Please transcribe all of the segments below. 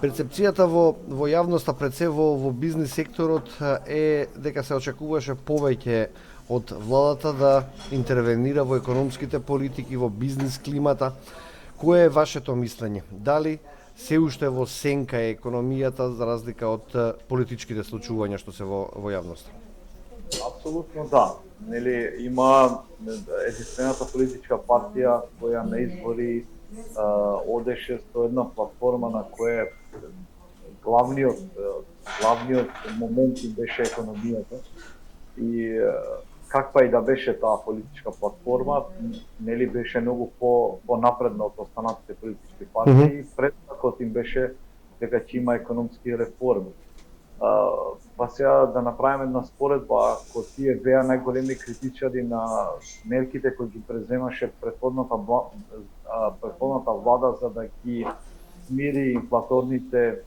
Перцепцијата во јавноста, пред се во бизнис секторот, е дека се очекуваше повеќе од владата да интервенира во економските политики, во бизнис климата. Кое е вашето мислење? Дали се уште во сенка е економијата за разлика од политичките случувања што се во јавноста? Апсолутно да. Нели има единствената политичка партија која на избори одеше со една платформа на која главниот момент им беше економијата и каква и да беше таа политичка платформа, нели беше многу понапредна од останатите политички партии, предпакот им беше дека ќе има економски реформи. Па сега да направиме една споредба, ако тие беа најголеми критичари на мерките кои ги преземаше претходната влада за да ги смири инфлаторните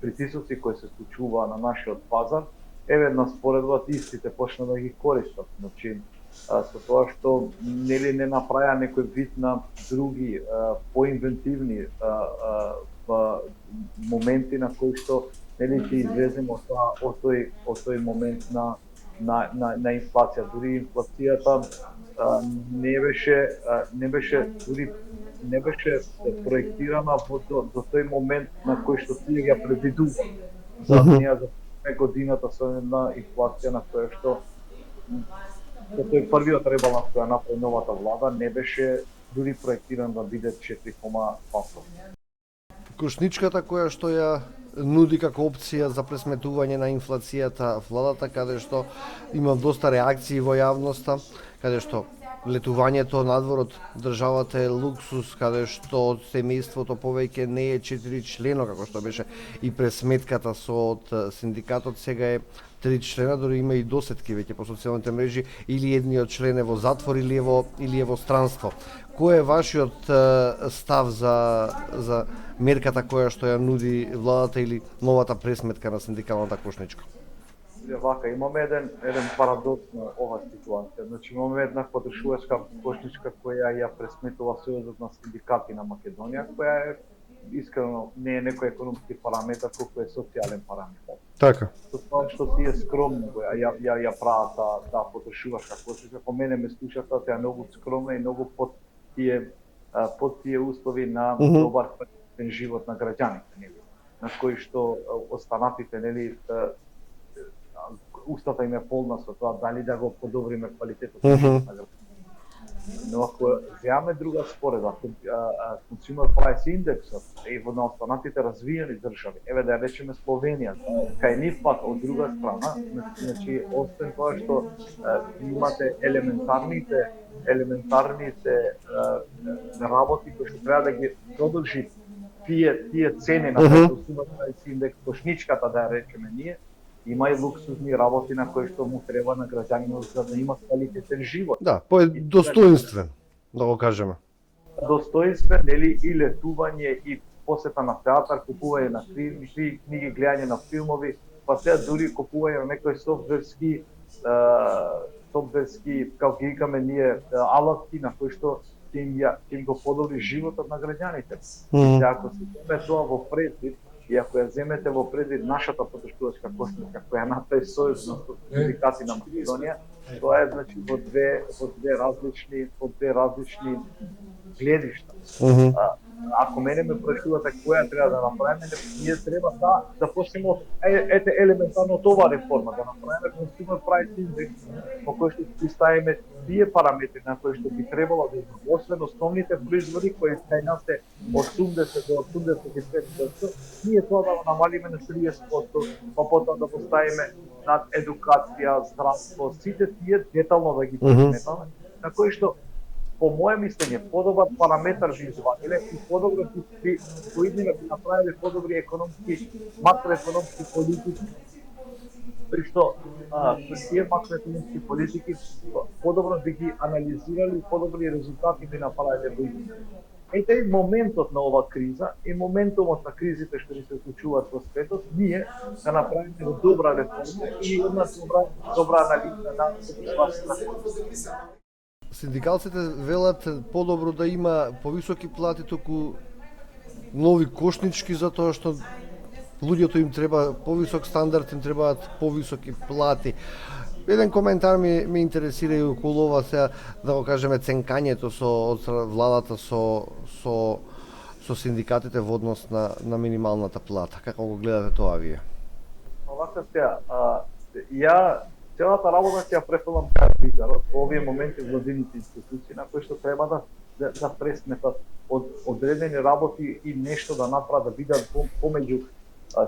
притисоци кои се случува на нашиот пазар, еве една споредба истите почна да ги користат. Значи, со тоа што нели не направија некој вид на други поинвентивни моменти на кои што нели ќе излеземе од тој момент на инфлација. Дури инфлацијата не беше проектирана до тој момент на кој што тие ја предвидува. За годината со една инфлација на која што тој првиот ребаланс која направи новата влада не беше дури проектиран да биде 4,2%. Кошничката која што ја нуди како опција за пресметување на инфлацијата владата, каде што има доста реакции во јавноста, каде што летувањето надвор од државата е луксус, каде што од семејството повеќе не е 4 члено, како што беше и пресметката од синдикатот, сега е 3 члена, дори има и досетки веќе по социјалните мрежи, или едниот член е во затвор или е во странство. Кој е вашиот став за мерката која што ја нуди владата или новата пресметка на синдикалната кошничка? Вака, имаме еден парадокс на ова ситуација. Значи имаме една потршувачка кошничка која ја пресметува Сојузот на синдикати на Македонија, која е искрено не е некој економски параметар, колку е социјален параметар. Така. Со тоа што тие скромно ја прават таа потршувачка кошничка, по мене ме слушата, таа е многу скромна и многу под тие услови на добар живот на граѓаните, нели, на кои што останатите, нели, устата им е полна со тоа дали да го подобриме квалитетот на живот на граѓаните. Но ако земаме друга споредба, Consumer Price Indexот и во останатите развиени држави, еве да речеме Словенија, кај нив пак од друга страна, значи освен тоа што имате елементарните работи кои што треба да ги продолжи тие цени на Consumer Price Index, кошничката да речеме ние, има и луксузни работи на кои што му треба на граѓанинот за да има квалитетен живот. Да, достоинствен, да го кажеме. Достоинствен, нели, и летување, и посета на театар, купување на книги, гледање на филмови, па сега дури купување на некои софтверски, како ги викаме ние, алатки на кои што ќе им го подобри животот на граѓаните. Ако се земе тоа во предвид, и ако ја земете во предвид нашата потршувачка кошничка која направи Сојуз на синдикати на Македонија, тоа е значи во две различни гледишта. Ако мене ме прашувате која треба да направиме, ние треба да почнеме елементарно ова реформа, да направиме Consumer Price Index, по кој што ќе ставиме тие параметри на кои што би требало да има, освен основните производи кои кај нас е 80 до 85%, ние тоа да го намалиме на 30%, па потоа да го ставиме над едукација, здравство, сите тие детално да ги пресметаме, на кои што по моје мислење подобар параметар би извадиле и подобро би направиле подобри макроекономски политики, при што тие макроекономски политики подобро би ги анализирали и подобри резултати би направиле во иднина. Ете и моментот на ова криза и моментумот на кризите што ни се случуваат во светот, ние да направиме добра реформа и една добра анализа на ситуацијата. Синдикалците велат подобро да има повисоки плати, туку нови кошнички затоа што луѓето им треба повисок стандард, им требаат повисоки плати. Еден коментар ми интересира и околу ова сега, да го кажеме, ценкањето од владата со синдикатите во однос на минималната плата. Како го гледате тоа вие? Овака сега, ја целата работа ќе ја префрлам кај арбитарот во овие моменти владините институции на кои што треба да пресметат од одредени работи и нешто да направат, да бидат помеѓу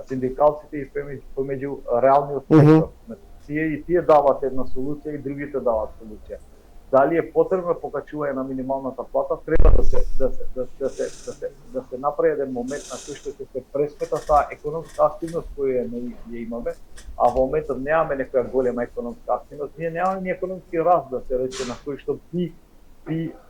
синдикалците и помеѓу реалниот сектор. Тие даваат една солуција и другите даваат солуција. Дали е потребно покачување на минималната плата, треба да се направи еден момент на кој што ќе се пресмета таа економска активност која ја имаме, а во моментот немаме некоја голема економска активност, ние немаме ни економски раст, да се рече, на кој што би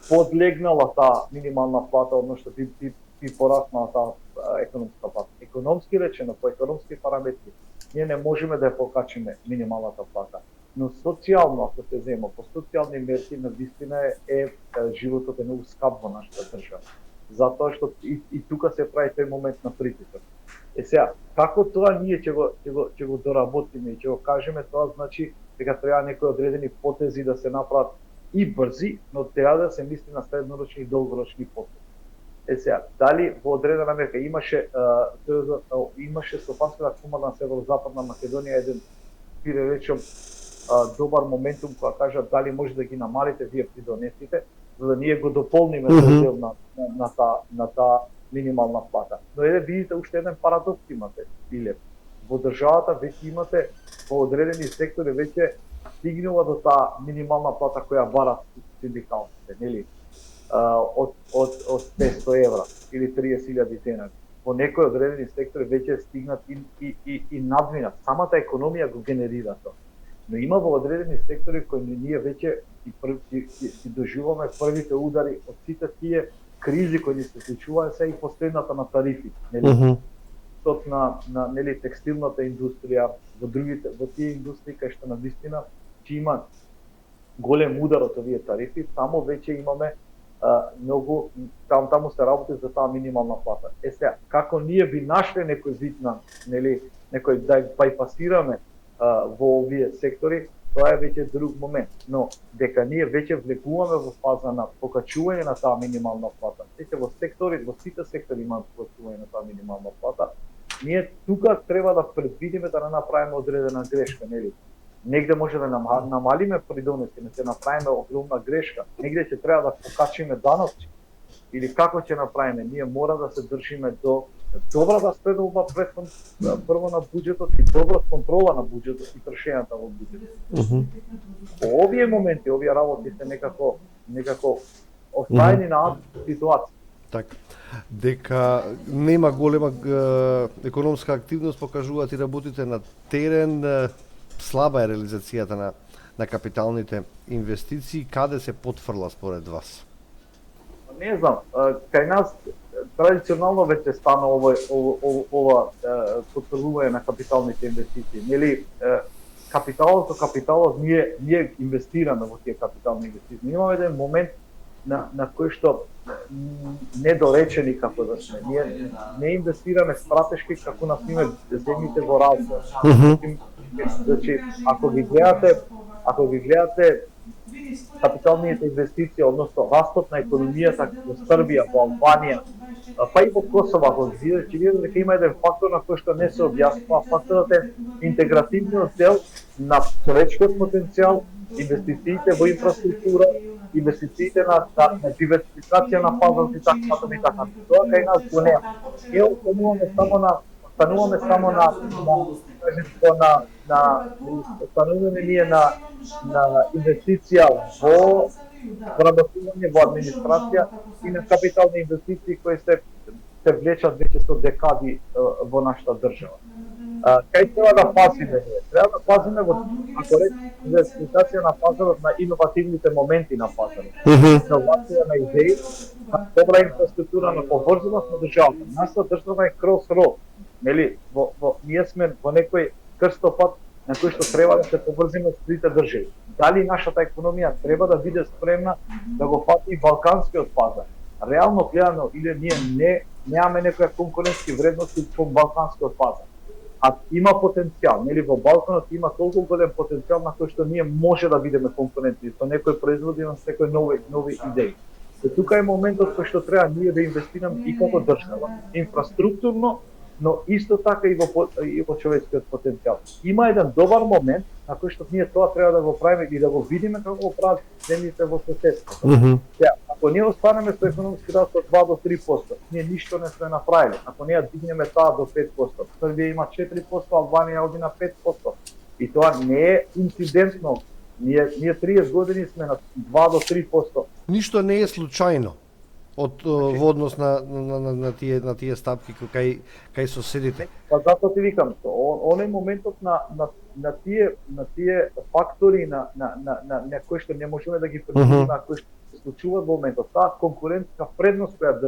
подлегнала таа минимална плата, односно би пораснала таа економска плата. Економски речено, по економски параметри, ние не можеме да ја покачиме минималната плата. Но социјално, ако се зема, по социјални мерки, навистина е животот е многу скап во нашата држава. Затоа што и тука се прави тој момент на притисок. Сега, како тоа ние ќе го доработиме и ќе го кажеме, тоа значи дека треба некои одредени потези да се направат и брзи, но треба да се мисли на среднорочни и долгорочни потези. Сега, дали во одредена мерка имаше Стопанската комора на Северозападна Македонија еден, речем, добар моментум кога кажа дали може да ги намалите вие придонесите, за да ние го дополниме тој дел на таа минимална плата. Но видите уште еден парадокс имате, Иле. Во државата веќе имате во одредени сектори веќе стигнува до таа минимална плата која барат синдикалците, нели? Од 500 евра или 30.000 денари. Во некои одредени сектори веќе стигнат и надминат. Самата економија го генерира тоа. Но има во одредени сектори кои ние веќе си доживуваме првите удари од сите тие кризи кои ни се случуваат се и последната на тарифи, нели? На нели текстилната индустрија, во тие индустрии кај што навистина ќе има голем удар од овие тарифи, таму веќе имаме многу, таму се работи за таа минимална плата. Сега, како ние би нашле некој вид на, нели, некој да байпасираме во овие сектори, тоа е веќе друг момент. Но дека ние веќе влегуваме во фаза на покачување на таа минимална плата, во сите сектори имаат покачување на таа минимална плата, ние тука треба да предвидиме да не направиме одредена грешка, нели? Негде може да намалиме придонеси, не се направиме огромна грешка. Негде ќе треба да покачиме даноци. Или како ќе направиме? Ние мора да се држиме до добра распределба прво на буџетот и добра контрола на буџетот и трошењата во буџетот. По овие моменти, овие работи се некако оставени на ситуација. Така. Дека нема голема економска активност, покажуваат и работите на терен, слаба е реализацијата на капиталните инвестиции, каде се потфрла според вас? Не знам, кај нас традиционално веќе стана ова потфрлување на капиталните инвестиции. Нели, капиталот ние инвестираме во тие капитални инвестиции. Имаме еден момент на кој што недоречени како да сме. Ние не инвестираме стратешки како на пример земјите во развој. Значи, ако ги гледате капиталните инвестиции, односно растот на економијата во Србија, во Албанија, па и во Косово, ако ги видите, ќе видите дека има еден фактор на кој што не се објаснува, факторот е интегративниот дел на човечкиот потенцијал, инвестициите во инфраструктура, инвестициите на диверсификација на пазарот и така. Тоа кај нас го нема. Ние остануваме само на инвестиција во работување во администрација и на капитални инвестиции кои се влечат веќе со декади во нашата држава. Кај треба да пазиме? Треба да пазиме во диверсификација на пазарот, на иновативните моменти на пазарот. Иновација на идеи, на добра инфраструктура, на поврзаност на државата. Нашата држава е crossroad. Нели, ние сме во некој крстопат на кој што треба да се поврзиме со трите држави. Дали нашата економија треба да биде спремна да го фати и балканскиот пазар? Реално гледано, или ние немаме некоја конкурентски вредности во балканскиот пазар. А има потенцијал, нели во Балканот има толку голем потенцијал на кој што ние може да бидеме конкурентни со некои производи, на секој нови идеи. Се тука е моментот кој што треба ние да инвестираме и како држава, инфраструктурно, но исто така и во човечкиот потенцијал. Има еден добар момент на кој што ние тоа треба да го правиме и да го видиме како го прават земјите во соседството. Ако ние останеме со економски раст од 2 до 3%, ние ништо не сме направиле. Ако ние дигнеме таа до 5%, Србија има 4%, Албанија оди на 5%. И тоа не е инцидентно. Ние 30 години сме на 2 до 3%. Ништо не е случајно во однос на тие стапки кај соседите. Па затоа ти викам, оној моментот на тие фактори на кои што не можеме да ги предвидиме, а кои што се случуваат во моментот, таа конкурентска предност која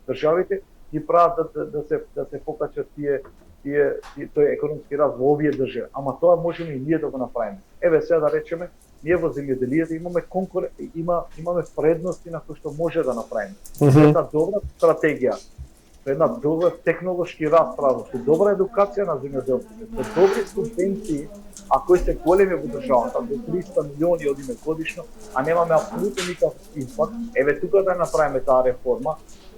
државите ги прават да се покачат тој економски раст во овие држави. Ама тоа можеме и ние да го направиме. Еве сега да речеме, ние во земјоделието имаме предности на кои што може да направиме. Една добра стратегија, една добра технолошки раст, добра едукација на земјоделците, со добри субвенции, а кои се големи во државата, до 300 милиони одиме годишно, а немаме апсолутно никаков импакт. Еве тука да направиме таа реформа,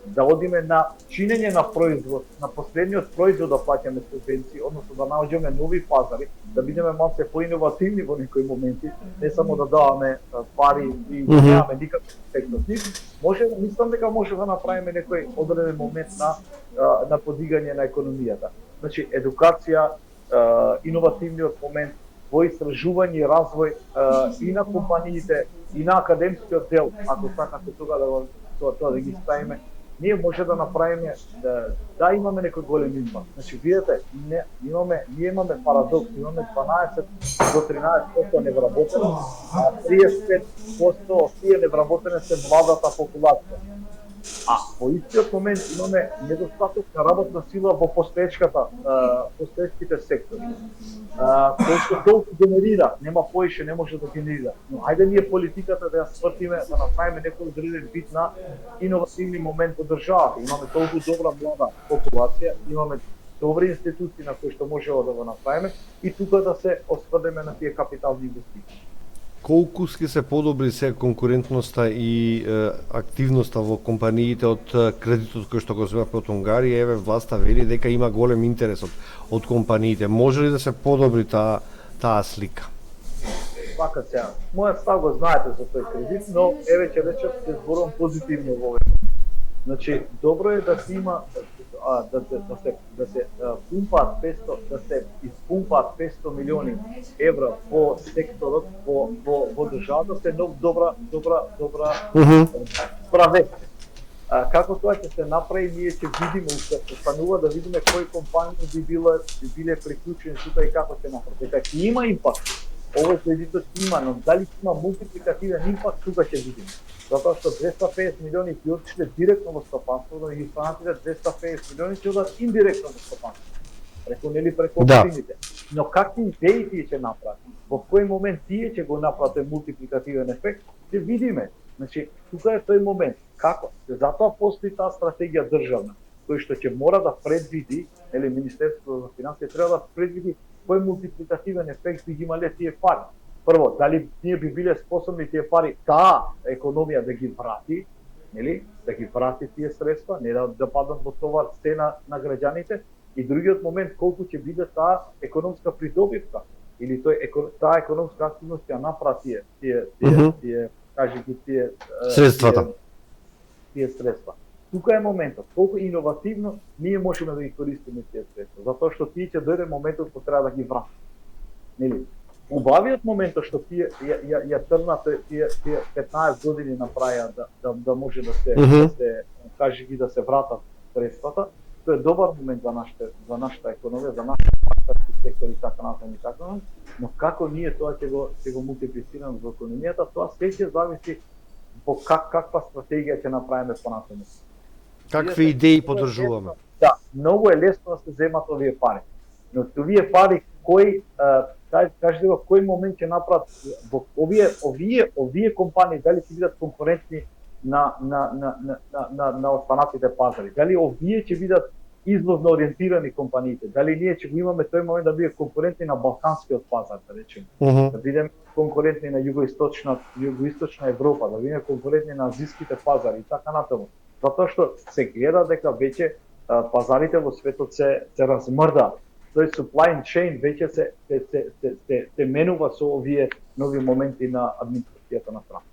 да одиме на чинење на производ, на последниот производ да плаќаме субвенции, односно да наоѓаме нови пазари, да бидеме малце поиновативни во некои моменти, не само да даваме пари и да немаме никаков ефект од нив. Мислам дека може да направиме некој одреден момент на подигање на економијата. Значи едукација, иновативниот момент во истражување и развој и на компаниите и на академскиот дел, ако сакате тога тоа да ги ставиме, ние може да направиме да имаме некој голем импакт. Значи видете, ние имаме парадокс, имаме 12 до 13% невработеност, а 35% од тие невработени се младата популација. А во истиот момент имаме недостаток на работна сила во постечките сектори. Кој што толку генерира, нема поише, не може да генерира. Но ајде ние политиката да ја свртиме, да направиме некој одреден вид на иновативни момент во државата. Имаме толку добра млада популација, имаме добри институции на кои што можеме да го направиме и тука да се осврнеме на тие капитални инвестиции. Колку ќе се подобри се конкурентноста и активноста во компаниите од кредитот кој што го земавме од Унгарија? Еве власта вели дека има голем интерес од компаниите. Може ли да се подобри таа слика? Вака сега, мојот став го знаете за тој кредит, но еве ќе речам ќе зборувам позитивно во овој. Значи, добро е да се има да се испумпаат 500 милиони евра во секторот во државата, се добра вест. Како тоа ќе се направи, ние ќе видиме, останува да видиме кои компании би биле приклучени тука и како ќе направи. Дека ќе има импакт, овој кредитот има, но дали има мултипликативен импакт, тука ќе видиме. Затоа што 250 милиони ќе отишле директно во стопанството, и останатите 250 милиони ќе одат индиректно во стопанството. Преку општините. Но какви идеи тие ќе направат? Во кој момент тие ќе го направат мултипликативен ефект, ќе видиме. Значи, тука е тој момент. Како? Затоа постои таа стратегија државна, кој што ќе мора да предвиди, или Министерството за финансии треба да предвиди кој мултипликативен ефект би ги имале тие пари. Прво, дали ние би биле способни тие пари, таа економија да ги врати, нели? Да ги врати тие средства, не да паднат во товар цена на граѓаните, и другиот момент колку ќе биде таа економска придобивка или таа економска активност ја направи тие средствата. Тие средства. Тука е моментот, колку иновативно ние можеме да ги користиме тие средства, затоа што тие ќе дојде моментот кога треба да ги врати. Нели? Убавиот моментот што тие ја трнате тие 15 години направија да може да се да се вратат средствата, тоа е добар момент за нашата економија, за нашите сектори и така натаму, но како ние тоа ќе го мултиплицираме во економијата, тоа се ќе зависи во каква стратегија ќе направиме понатаму. Какви идеи поддржуваме? Да, многу е лесно да се земат овие пари. Но овие пари кажете во кој момент ќе направат во овие компании, дали ќе бидат конкурентни на останатите пазари. Дали овие ќе бидат извозно ориентирани компаниите, дали ние ќе го имаме тој момент да биде конкурентни на балканскиот пазар, да речеме, да бидеме конкурентни на југоисточна Европа, да бидеме конкурентни на азиските пазари и така натаму. Затоа што се гледа дека веќе пазарите во светот се размрда. Тој supply chain веќе се менува со овие нови моменти на администрацијата на Трамп.